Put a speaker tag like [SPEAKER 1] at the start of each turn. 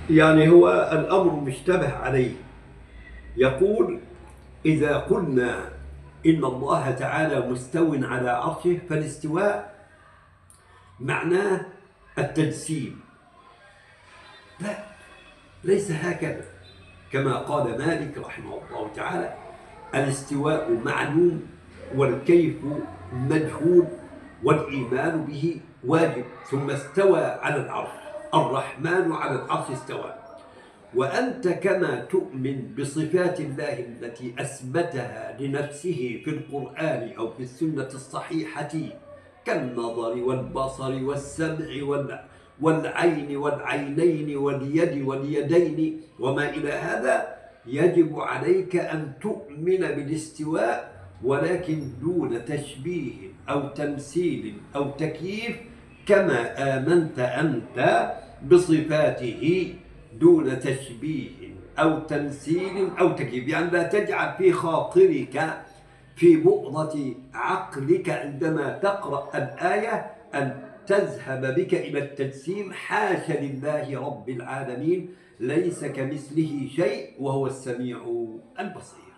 [SPEAKER 1] يعني هو الأمر مشتبه عليه. يقول: إذا قلنا إن الله تعالى مستو على عرشه، فالاستواء معناه التجسيم. لا، ليس هكذا. كما قال مالك رحمه الله تعالى: الاستواء معلوم والكيف مجهول والإيمان به واجب. ثم استوى على العرش، الرحمن على العرش استوى. وأنت كما تؤمن بصفات الله التي أثبتها لنفسه في القرآن أو في السنة الصحيحة، كالنظر والبصر والسمع والعين والعينين واليد واليدين وما إلى هذا، يجب عليك أن تؤمن بالاستواء، ولكن دون تشبيه أو تمثيل أو تكييف، كما آمنت أنت بصفاته دون تشبيه أو تمثيل أو تكييف. يعني لا تجعل في خاطرك، في بؤرة عقلك عندما تقرأ الآية، أن تذهب بك إلى التجسيم. حاشا لله رب العالمين، ليس كمثله شيء وهو السميع البصير.